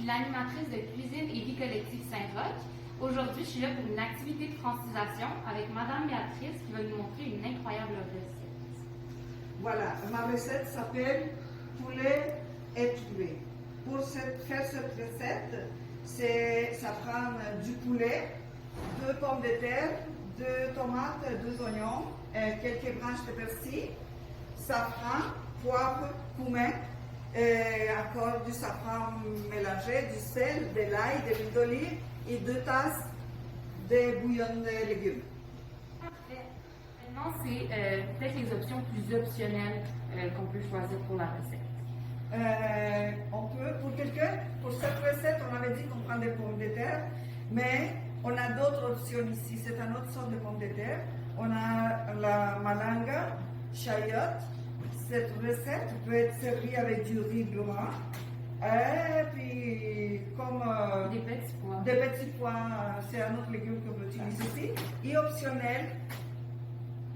l'animatrice de Cuisine et Vie collective Saint-Roch. Aujourd'hui, je suis là pour une activité de francisation avec Madame Béatrice qui va nous montrer une incroyable recette. Voilà, ma recette s'appelle poulet étouffé. Pour faire cette recette, ça prend du poulet, 2 pommes de terre, 2 tomates, 2 oignons, quelques branches de persil, safran, poivre, cumin, encore du safran mélangé, du sel, de l'ail, de l'huile d'olive et 2 tasses de bouillon de légumes. Parfait. Maintenant, c'est peut-être les options plus optionnelles qu'on peut choisir pour la recette. On peut, pour cette recette, on avait dit qu'on prend des pommes de terre, mais on a d'autres options ici. C'est une autre sorte de pommes de terre. On a la malanga, chayotte. Cette recette peut être servie avec du riz blanc. Et puis, comme des petits pois. Des petits pois, c'est un autre légume qu'on utilise ici. Et optionnel,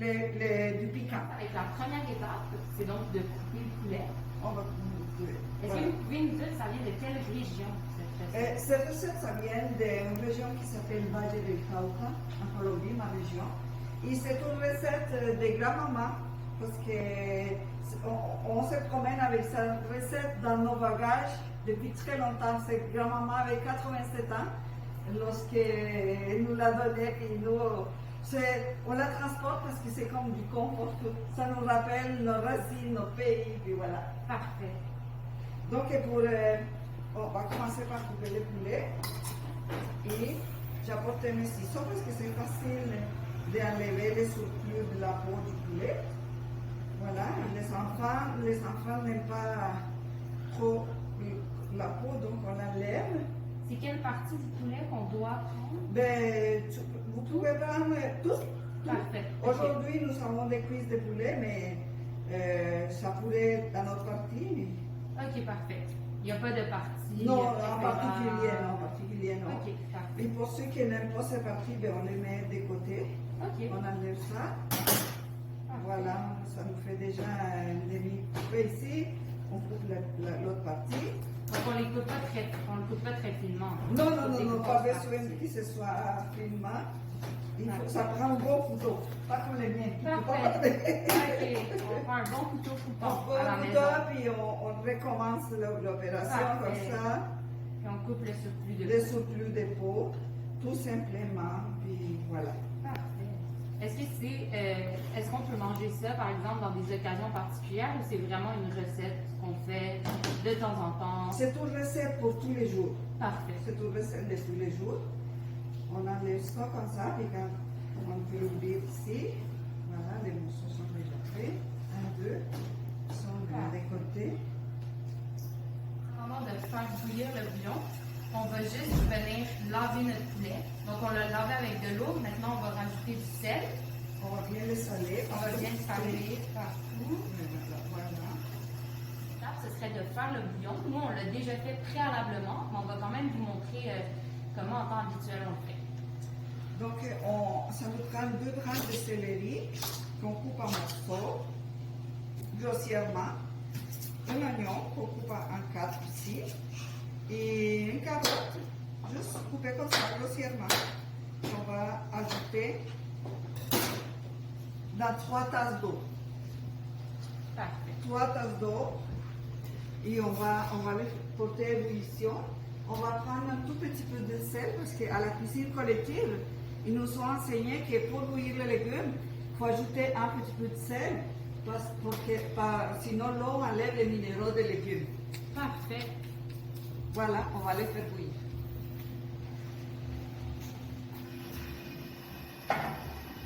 du piquant. Avec la première étape, c'est donc de couper le poulet. On va couper. Est-ce que vous pouvez nous dire ça vient de quelle région, cette recette? Cette recette, ça vient d'une région qui s'appelle Valle del Cauca, en Colombie, ma région. Et c'est une recette de grand-maman, parce qu'on se promène avec cette recette dans nos bagages depuis très longtemps. Cette grand-maman avait 87 ans lorsqu'elle nous l'a donnée. On la transporte parce que c'est comme du confort. Ça nous rappelle nos racines, nos pays, puis voilà. Parfait. Donc, on va commencer par couper le poulet. Et j'apporte mes ciseaux parce que c'est facile d'enlever les surplus de la peau du poulet. Voilà, les enfants n'aiment pas trop la peau, donc on enlève. C'est quelle partie du poulet qu'on doit prendre? Vous pouvez prendre tout. Parfait. Aujourd'hui, nous avons des cuisses de poulet, mais ça pourrait être dans notre partie. Ok, parfait. Il n'y a pas de partie? Non, en particulier, non. Ok, parfait. Et pour ceux qui n'aiment pas ces parties, on les met de côté. Ok. On enlève ça. Voilà, ça nous fait déjà un demi-coupé ici. On coupe l'autre partie. Donc on ne le coupe pas très finement. Non, pas besoin que ce soit finement. Ça prend un bon couteau, pas comme les miens. Parfait. Ok, on prend un bon couteau coupon à la maison. Puis on recommence l'opération comme ça. Puis on coupe le surplus de peau. Le surplus de peau, tout simplement. Puis voilà. Parfait. Est-ce qu'on peut manger ça, par exemple, dans des occasions particulières ou c'est vraiment une recette qu'on fait de temps en temps? C'est une recette pour tous les jours. Parfait. C'est une recette de tous les jours. On enlève ça comme ça, et quand on peut l'ouvrir ici, voilà, les morceaux sont déjà faits. 1, 2, ils sont de côté. Au moment de faire bouillir le bouillon, on va juste venir laver notre poulet. Donc on l'a lavé avec de l'eau, maintenant on va rajouter du sel. On va bien le saler. On va bien le saler partout. Voilà. L'étape, ce serait de faire le bouillon. Nous, on l'a déjà fait préalablement, mais on va quand même vous montrer comment en temps habituel on le fait. Donc, ça nous prend 2 branches de céleri qu'on coupe en morceaux, grossièrement, un oignon qu'on coupe en 4 ici, et une carotte, juste coupée comme ça, grossièrement, qu'on va ajouter dans 3 tasses d'eau. Parfait. 3 tasses d'eau, et on va les porter à ébullition. On va prendre un tout petit peu de sel, parce qu'à la cuisine collective, ils nous ont enseigné que pour bouillir les légumes, il faut ajouter un petit peu de sel, sinon l'eau enlève les minéraux des légumes. Parfait. Voilà, on va les faire bouillir.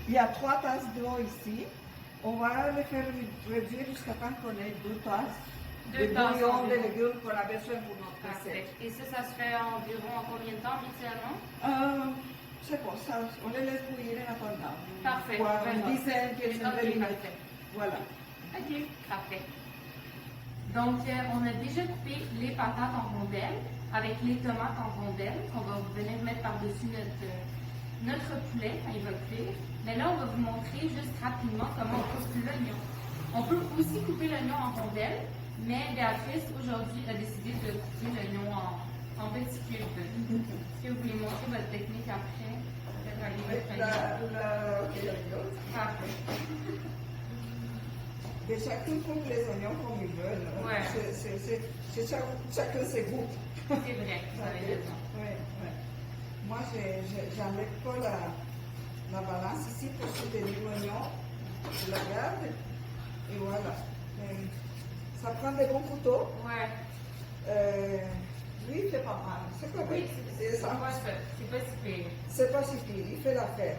Il y a 3 tasses d'eau ici. On va les faire réduire jusqu'à temps qu'on ait 2 tasses. De bouillon de légumes qu'on a besoin pour notre recette. Et ça se fait environ en combien de temps habituellement? C'est bon, ça, on les laisse bouillir en attendant. Parfait. Une dizaine, quinzaine de minutes. Parfait. Voilà. Ok, parfait. Donc, on a déjà coupé les patates en rondelles avec les tomates en rondelles qu'on va venir mettre par-dessus notre poulet quand il va cuire. Mais là, on va vous montrer juste rapidement comment on coupe l'oignon. On peut aussi couper l'oignon en rondelles, mais Béatrice, aujourd'hui, a décidé de couper l'oignon en petits cubes. Est-ce que vous voulez montrer votre technique après? Peut-être un livre Ok, la rigole. Parfait. Et chacun coupe les oignons comme ils veulent. Ouais. Chacun ses goûts. C'est vrai, vous avez raison. Ouais, ouais. Moi, j'enlève pas la balance ici pour soutenir l'oignon. Je la garde. Et voilà. Ça prend des bons couteaux. Ouais. Lui, il fait pas mal. C'est correct. Oui, c'est ça. c'est pas si pire. C'est pas si pire. Il fait l'affaire.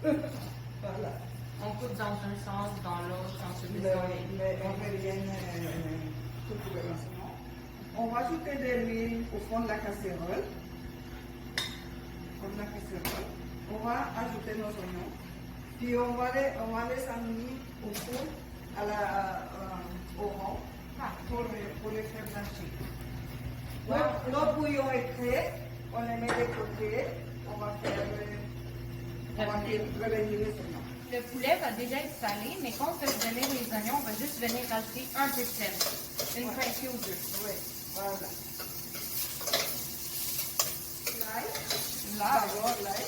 Voilà. On coupe dans un sens, dans l'autre, en se Mais désolé. on revient tout pour le renseignement. On va ajouter de l'huile au fond de la casserole. Comme la casserole. On va ajouter nos oignons. Puis on va les amener au four, au rond, pour les faire blanchir. Notre bouillon est prêt. On les met de côté. On va revenir les oignons. Le poulet va déjà être salé, mais quand on fait venir les oignons, on va juste venir rajouter un peu de sel. Une pincée ou deux. Oui, voilà. L'ail. Là, L'ail.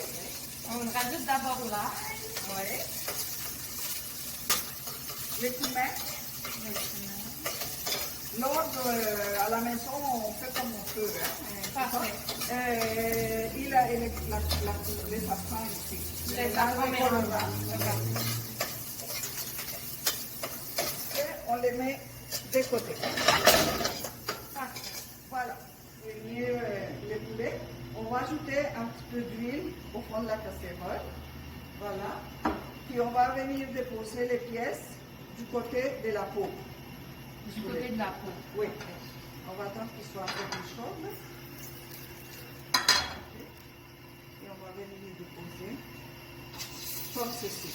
on rajoute d'abord l'ail. Oui. Les piments. L'ordre, à la maison, on fait comme on peut. Parfait. Il a les safrans ici. Les safrans mélangés. Et on les met de côté. Parfait. Voilà. Et les poulets. On va ajouter un petit peu d'huile au fond de la casserole. Voilà. Puis on va venir déposer les pièces du côté de la peau. Du côté de la peau. Oui. On va attendre qu'il soit un peu plus chaud. Et on va venir les déposer comme ceci.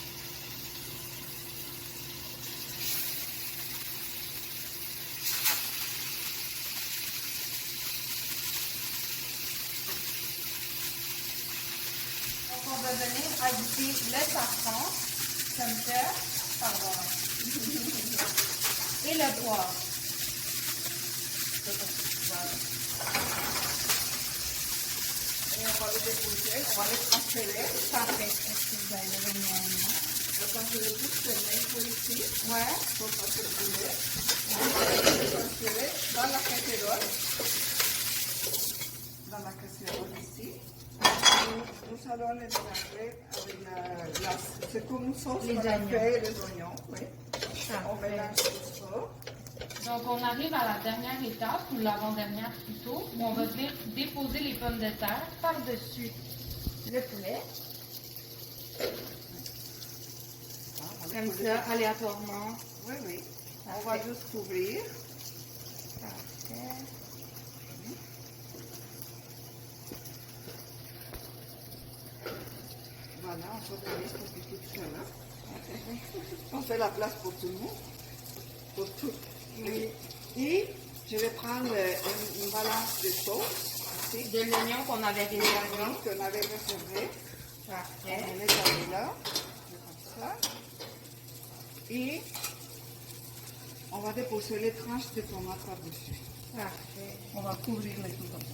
Donc on va venir ajouter le safran, comme ça, pardon, et le poivre. Voilà. Et on va les déposer, on va les transférer. Parfait. Est-ce que vous avez le nom? On va transférer tout ce pour ici. Ouais. Pour passer le poulet. On va les transférer dans la casserole. Dans la casserole ici. Nous allons les mélanger avec c'est comme une sauce Les qu'on a oignons. fait, les oignons. Oui. On Parfait. mélange tout ça. Donc, on arrive à la dernière étape, ou l'avant-dernière plutôt, où on va venir déposer les pommes de terre par-dessus le poulet. Comme ça, aléatoirement. Oui, oui. On va juste couvrir. Parfait. Voilà, on s'organise pour que tout soit là. On fait la place pour tout le monde. Pour tout. Oui. Et je vais prendre une balance de sauce. Ici. De l'oignon qu'on avait réservé. Qu'on avait réservé. Parfait. On met là. Comme ça. Et on va déposer les tranches de tomates par-dessus. Parfait. On va couvrir le tout comme ça.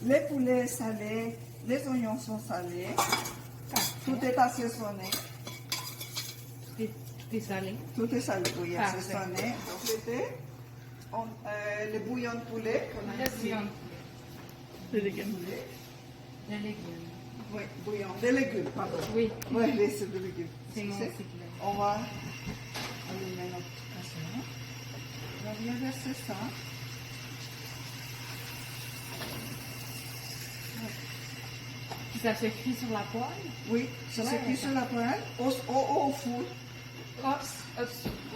Les poulets salés, les oignons sont salés. Tout est assaisonné. Tout est salé. Tout est salé, oui, Parfait. assaisonné. Donc l'été, le bouillon de poulet qu'on a Le ici. bouillon. De légumes. De légumes. Oui, bouillon de légumes, pardon. Oui. Oui, c'est de légumes. C'est mon C'est- cycle. On va allumer notre casserole. On va bien verser ça. Puis ça se cuit sur la poêle. Oui, ça se Ouais, cuit sur la poêle, au four. Oups.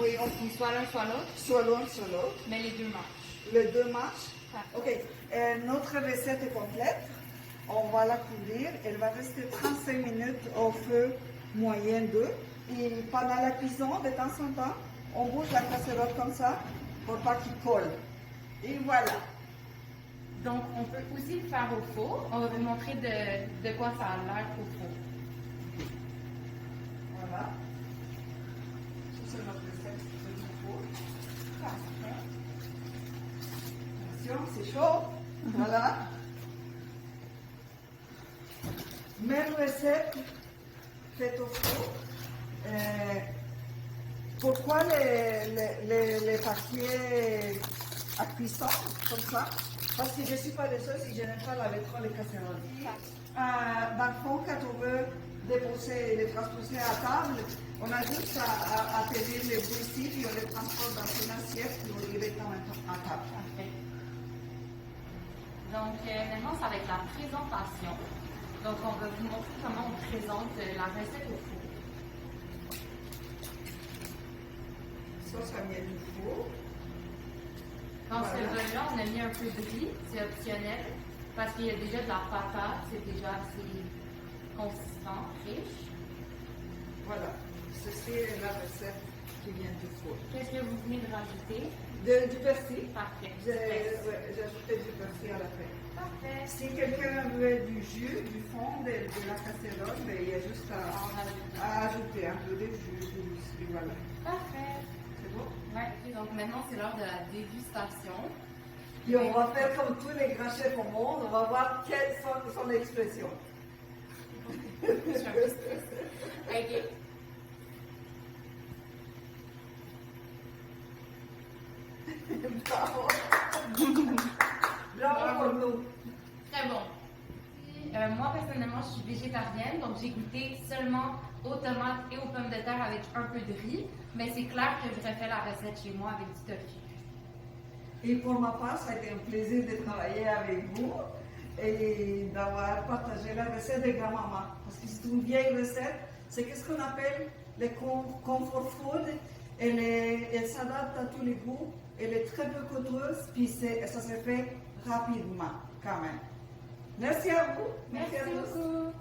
Oui, on cuit Soit l'un, soit l'autre, soit l'un, soit l'autre. mais les deux marchent. Les deux marchent. Parfait. Ok, notre recette est complète. On va la couvrir. Elle va rester 35 minutes au feu moyen 2. Et pendant la cuisson, de temps en temps, on bouge la casserole comme ça pour pas qu'il colle. Et voilà. Donc, on peut aussi le faire au four. On va vous montrer de quoi ça a l'air au four. Voilà. Ça, c'est notre recette du four. Parfait. attention, c'est chaud. Voilà. Même recette faite au four. Pourquoi les papiers à cuisson comme ça? Parce que je ne suis pas de ceux si je n'aime pas laver trop les casseroles. Dans le fond, quand on veut déposer, les transposer à table, on a juste à tenir les deux ici, puis on les transpose dans une assiette, puis on les met à table. Parfait. Donc, maintenant, ça va être la présentation. Donc, on va vous montrer comment on présente la recette au four. Ça vient du four. Dans ce Voilà. bol-là, on a mis un peu de riz, c'est optionnel, parce qu'il y a déjà de la patate, c'est déjà assez consistant, riche. Voilà. Ceci est la recette qui vient du four. Qu'est-ce que vous venez de rajouter? Du persil. Parfait. J'ai ajouté du persil à la fin. Parfait. Si quelqu'un veut du jus, du fond de la casserole, ben, il y a juste à ajouter un peu de jus. Et voilà. Parfait. C'est bon? Ouais. Donc maintenant, c'est l'heure de la dégustation. Et on va faire comme tous les grands chefs au monde, on va voir quelles sont son expression. Je suis un peu stressée. Ok. Bravo. Bravo pour nous. Très bon. Moi, personnellement, je suis végétarienne, donc j'ai goûté seulement aux tomates et aux pommes de terre avec un peu de riz, mais c'est clair que je refais la recette chez moi avec du tofu. Et pour ma part, ça a été un plaisir de travailler avec vous et d'avoir partagé la recette de grand-maman. Parce que c'est une vieille recette, c'est ce qu'on appelle le comfort food. Elle s'adapte à tous les goûts, elle est très peu coûteuse, puis ça se fait rapidement quand même. Merci à vous. Merci à tous. beaucoup.